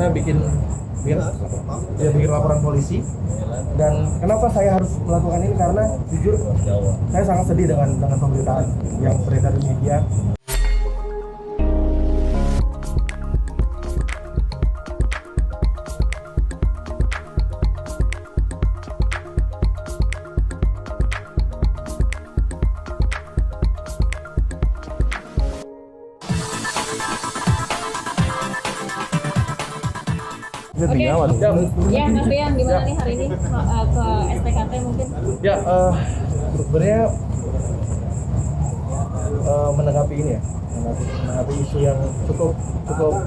kita bikin laporan polisi. Dan kenapa saya harus melakukan ini, karena jujur saya sangat sedih dengan pemberitaan yang beredar di media. Oke. Ya, Mas Rian, gimana nih hari ini ke STKT mungkin? Ya, sebenarnya menanggapi ini ya, menanggapi isu yang cukup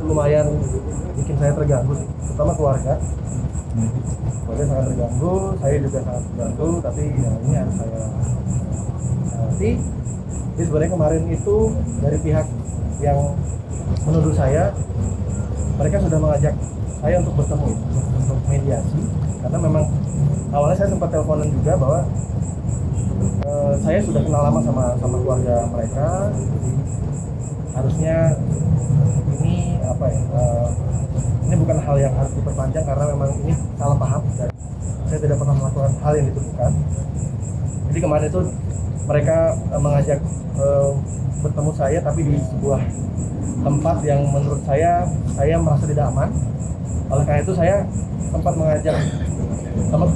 lumayan bikin saya terganggu, terutama keluarga. Keluarga sangat terganggu, saya juga sangat terganggu, tapi ya ini harus saya hati. Jadi sebenarnya kemarin itu dari pihak yang menuduh saya, mereka sudah mengajak saya untuk bertemu, untuk mediasi, karena memang awalnya saya sempat teleponan juga bahwa saya sudah kenal lama sama keluarga mereka, jadi harusnya ini apa ya, ini bukan hal yang harus diperpanjang karena memang ini salah paham dan saya tidak pernah melakukan hal yang dituduhkan. Jadi kemarin itu mereka mengajak bertemu saya, tapi di sebuah tempat yang menurut saya merasa tidak aman. Oleh karena itu saya sempat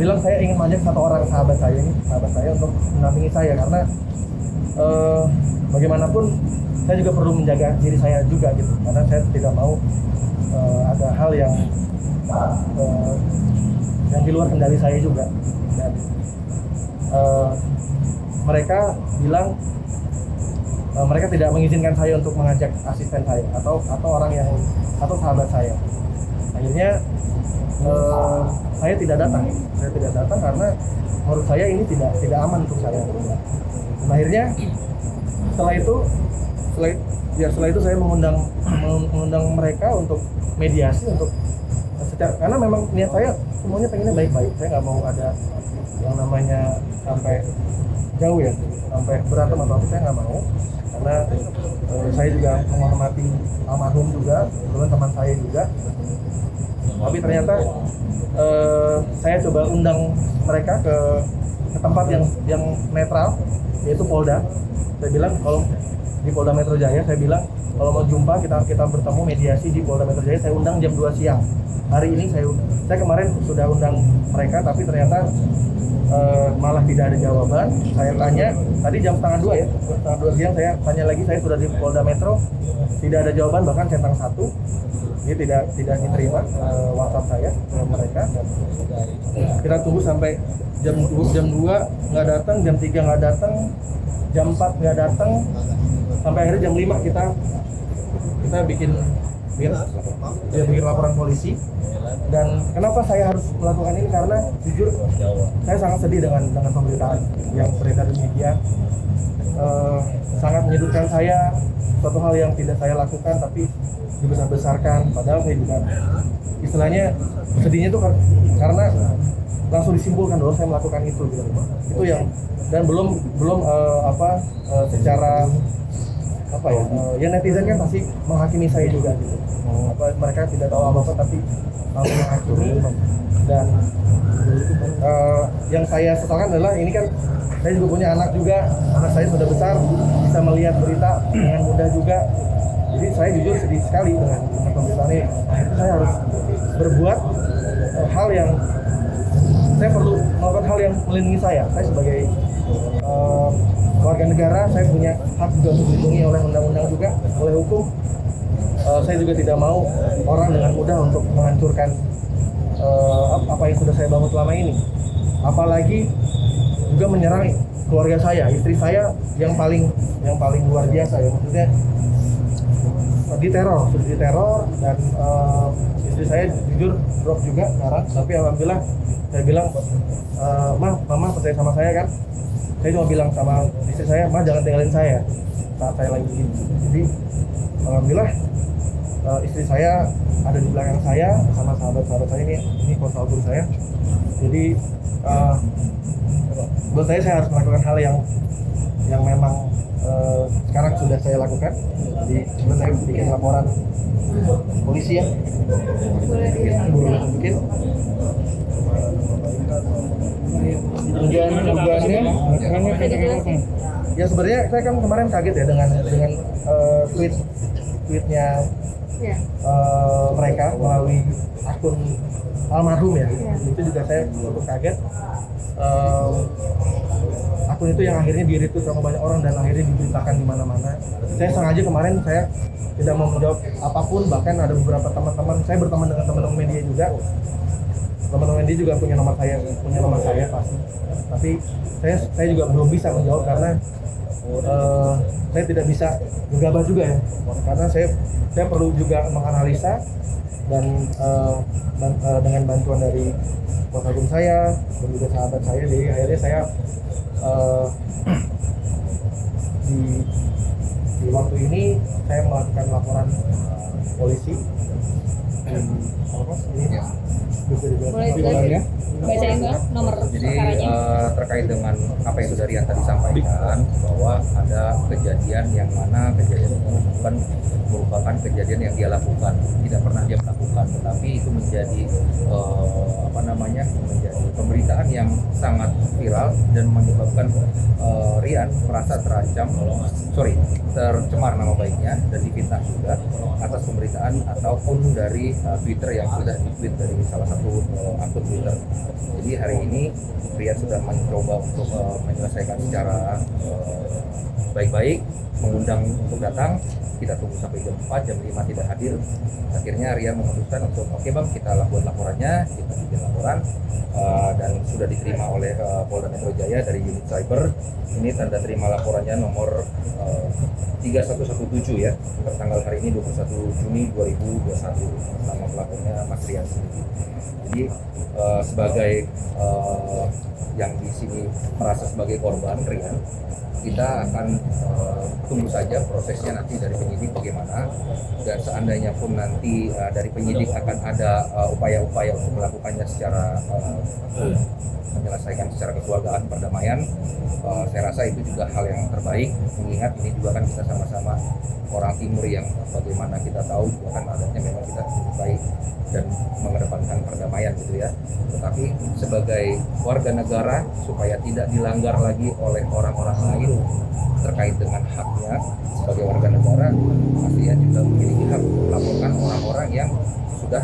bilang saya ingin mengajak satu orang sahabat saya untuk mendampingi saya, karena bagaimanapun saya juga perlu menjaga diri saya juga gitu, karena saya tidak mau ada hal yang di luar kendali saya juga. Dan mereka bilang mereka tidak mengizinkan saya untuk mengajak asisten saya atau orang yang atau sahabat saya. Akhirnya saya tidak datang karena menurut saya ini tidak aman untuk saya. Dan akhirnya setelah itu saya mengundang mereka untuk mediasi, untuk karena memang niat saya semuanya pengennya baik-baik. Saya nggak mau ada yang namanya sampai jauh ya, sampai berantem atau apa, saya nggak mau, karena saya juga menghormati almarhum juga, kebetulan teman saya juga. Tapi ternyata saya coba undang mereka ke tempat yang netral, yaitu Polda. Saya bilang kalau di Polda Metro Jaya, saya bilang kalau mau jumpa kita bertemu mediasi di Polda Metro Jaya. Saya undang jam 2 siang. Hari ini saya kemarin sudah undang mereka, tapi ternyata malah tidak ada jawaban. Saya tanya tadi jam setengah 2 ya, setengah 2 siang saya tanya lagi, saya sudah di Polda Metro, tidak ada jawaban, bahkan centang 1. Dia tidak diterima WhatsApp saya ke mereka. Kita tunggu sampai jam 2 nggak datang, jam 3 nggak datang, jam 4 nggak datang, sampai akhirnya jam 5 kita bikin laporan polisi. Dan kenapa saya harus melakukan ini, karena jujur saya sangat sedih dengan pemberitaan yang beredar di media. Sangat menyudutkan saya, suatu hal yang tidak saya lakukan tapi dibesar-besarkan, padahal saya juga istilahnya sedihnya itu karena langsung disimpulkan bahwa saya melakukan itu gitu. Itu yang, dan belum secara apa ya, netizen kan pasti menghakimi saya juga gitu. Mereka tidak tahu apa-apa tapi langsung menghakimi. Dan yang saya sesalkan adalah ini kan saya juga punya anak juga, anak saya sudah besar, bisa melihat berita dengan mudah juga. Jadi saya jujur sedih sekali dengan pemberitaan ini. Akhirnya saya harus berbuat hal yang saya perlu melakukan, hal yang melindungi saya. Saya sebagai warga negara, saya punya hak juga untuk dilindungi oleh undang-undang juga, oleh hukum. Saya juga tidak mau orang dengan mudah untuk menghancurkan apa yang sudah saya bangun selama ini. Apalagi juga menyerang keluarga saya, istri saya yang paling luar biasa ya, maksudnya diteror, dan istri saya jujur drop juga sekarang. Tapi alhamdulillah saya bilang, mama percaya sama saya kan. Saya cuma bilang sama istri saya, jangan tinggalin saya saat saya lagi begini. Jadi alhamdulillah istri saya ada di belakang saya bersama sahabat-sahabat saya, ini konsultan saya. Jadi buat saya harus melakukan hal yang memang sekarang sudah saya lakukan. Jadi sebenarnya saya bikin laporan polisi ya. Boleh. Bikin. Dugaannya ya sebenarnya saya kan kemarin kaget ya dengan tweetnya Ya. mereka melalui akun almarhum ya. Ya. Itu juga saya cukup kaget. Akun itu yang akhirnya di-retweet sama banyak orang dan akhirnya diberitakan di mana-mana. Saya sengaja kemarin saya tidak mau menjawab apapun, bahkan ada beberapa teman-teman saya berteman dengan teman-teman media juga. Teman-teman media juga punya nomor saya pasti. Tapi saya juga belum bisa menjawab karena saya tidak bisa gegabah juga ya. Karena saya perlu juga menganalisa dan dengan bantuan dari kuasa hukum saya dan juga sahabat saya, jadi akhirnya saya di waktu ini saya melakukan laporan polisi. Ini bisa dibilang Boleh. Bacain Bang nomor Jadi perkaranya. terkait dengan apa yang Saudari yang tadi sampaikan bahwa ada kejadian yang mana kejadian itu merupakan kejadian yang dia lakukan, tidak pernah dia melakukan, tetapi itu menjadi menjadi pemberitaan yang sangat viral dan menyebabkan Rian merasa tercemar nama baiknya dan difitnah juga atas pemberitaan ataupun dari Twitter yang sudah di-tweet dari salah satu akun Twitter. Jadi hari ini Rian sudah mencoba untuk menyelesaikan secara baik-baik, mengundang untuk datang. Kita tunggu sampai jam 4, jam 5 tidak hadir. Akhirnya Rian memutuskan untuk oke bang, kita buat laporannya, kita bikin laporan dan sudah diterima oleh Polda Metro Jaya dari unit cyber. Ini tanda terima laporannya nomor 3117 ya, tertanggal hari ini 21 Juni 2021. Nama pelakunya Mas Rian sendiri. Jadi sebagai yang di sini merasa sebagai korban Rian, kita akan tunggu saja prosesnya nanti dari penyidik bagaimana, dan seandainya pun nanti dari penyidik akan ada upaya-upaya untuk melakukannya secara menyelesaikan secara kekeluargaan perdamaian, saya rasa itu juga hal yang terbaik, mengingat ini juga kan kita sama-sama orang timur yang bagaimana kita tahu juga kan adatnya memang kita menyukai dan mengedepankan perdamaian gitu ya. Tetapi sebagai warga negara supaya tidak dilanggar lagi oleh orang-orang lain terkait dengan haknya sebagai warga negara, pastinya juga memiliki hak untuk melaporkan orang-orang yang sudah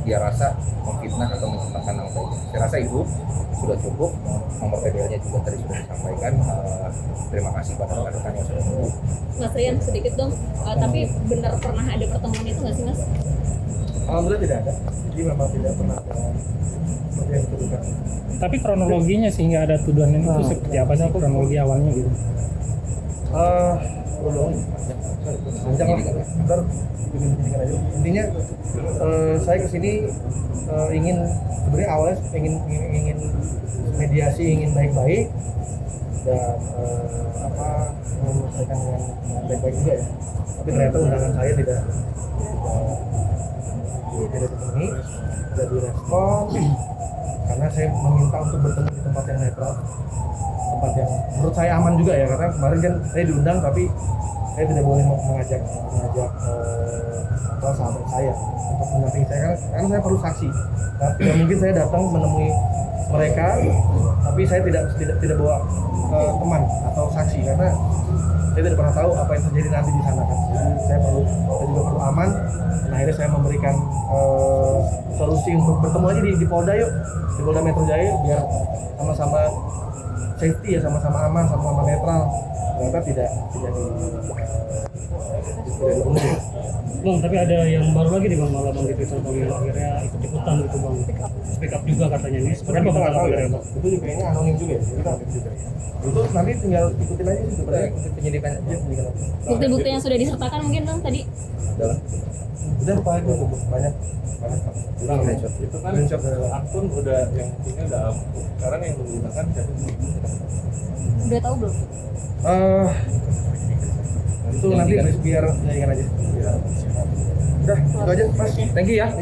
dia rasa memfitnah atau mencemarkan nama baiknya. Saya rasa itu sudah cukup. Nomor PDL-nya juga tadi sudah disampaikan. Terima kasih pada rekan-rekan yang sudah menunggu. Mas Rian sedikit dong, tapi benar pernah ada pertemuan itu nggak sih Mas? Alhamdulillah tidak ada. Jadi memang tidak pernah ada seperti yang dituduhkan. Tapi kronologinya sehingga ada tuduhan itu seperti apa sih kronologi awalnya gitu? Panjang lah. Ntar bikin penyidikan aja. Intinya saya kesini ingin sebenarnya awalnya ingin mediasi, ingin baik-baik dan menyelesaikan dengan baik-baik juga ya. Tapi ternyata undangan saya tidak dipenuhi, tidak direspon karena saya meminta untuk bertemu di tempat yang netral, tempat yang menurut saya aman juga ya, karena kemarin kan saya diundang tapi saya tidak boleh mengajak sahabat saya untuk mendampingi saya karena saya perlu saksi. Nah, tidak mungkin saya datang menemui mereka tapi saya tidak bawa teman atau saksi karena saya tidak pernah tahu apa yang terjadi nanti di sana kan. Jadi saya juga perlu aman. Dan akhirnya saya memberikan solusi untuk bertemu aja di Polda yuk, di Polda Metro Jaya biar sama-sama safety ya, sama-sama aman, sama-sama netral. Ternyata tidak dipenuhi. Bang, tapi ada yang baru lagi nih bang, malah bang di Twitter bang yang akhirnya ikut-ikutan gitu bang, speak up juga katanya ini. Seperti Kita apa nggak tahu ya, bang? itu juga kayaknya anonim juga ya. Kita itu nanti tinggal ikutin aja sih sebenarnya, ikutin penyidikan aja. Bukti-bukti yang sudah disertakan mungkin Bang tadi. Udah banyak itu banyak. Itu kan akun udah yang punya udah sekarang yang menggunakan siapa? Udah tahu belum? Itu nanti biar penyidikan aja. Udah, itu aja Mas. Thank you ya.